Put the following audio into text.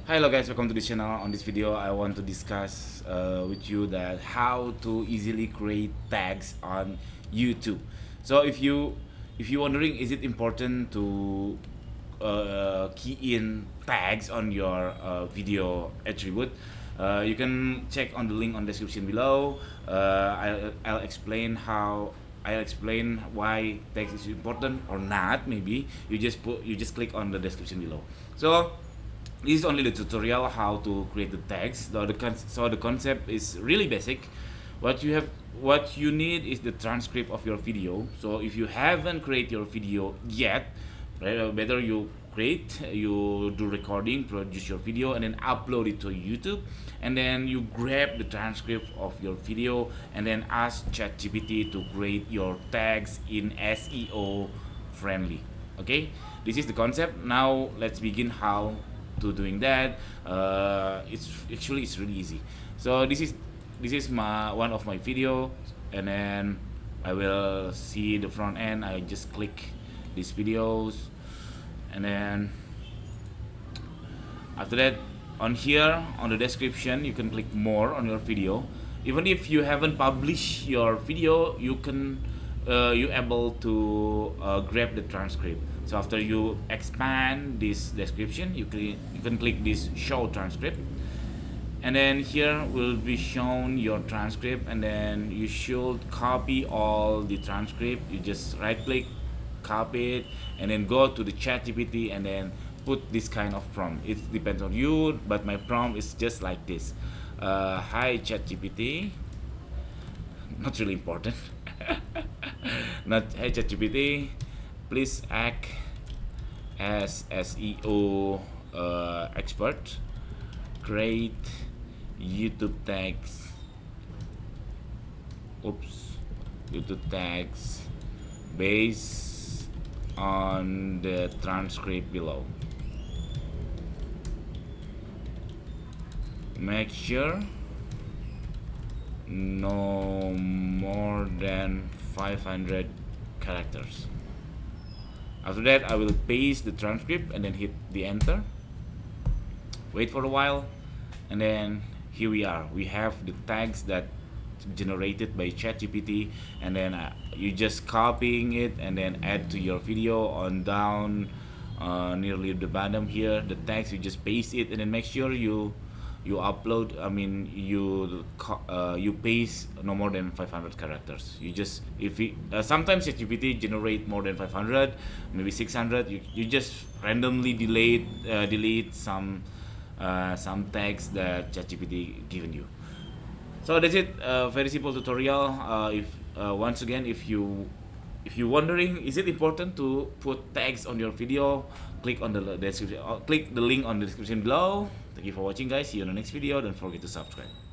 Hello guys, welcome to the channel. On this video I want to discuss with you that how to easily create tags on YouTube. So if you're wondering, is it important to key in tags on your video attribute, you can check on the link on description below. I'll explain why text is important or not. Maybe you just click on the description below. So this is only the tutorial how to create the text. So the concept is really basic. What you need is the transcript of your video. So if you haven't created your video yet, better you do recording, produce your video, and then upload it to YouTube, and then you grab the transcript of your video and then ask ChatGPT to create your tags in SEO friendly. Okay, this is the concept. Now let's begin how to doing that. It's really easy. So this is my one of my video, and then I will see the front end. I just click these videos, and then after that, on here on the description you can click more on your video. Even if you haven't published your video, you able to grab the transcript. So after you expand this description, you can click this show transcript, and then here will be shown your transcript, and then you should copy all the transcript. You just right click, copy it, and then go to the ChatGPT and then put this kind of prompt. It depends on you, but my prompt is just like this. Hi ChatGPT, not really important. Not hey ChatGPT, please act as SEO expert. Create YouTube tags. YouTube tags based on the transcript below. Make sure no more than 500 characters. After that, I will paste the transcript and then hit the enter. Wait for a while, and then here we are. We have the tags that generated by ChatGPT, and then you just copying it and then add to your video on down nearly the bottom here. The text, you just paste it, and then make sure you upload. You paste no more than 500 characters. You just sometimes ChatGPT generate more than 500, maybe 600. You just randomly delete some tags that ChatGPT given you. So that's it. Very simple tutorial. Once again, if you're wondering, is it important to put tags on your video, click on the description. Click the link on the description below. Thank you for watching, guys. See you on the next video. Don't forget to subscribe.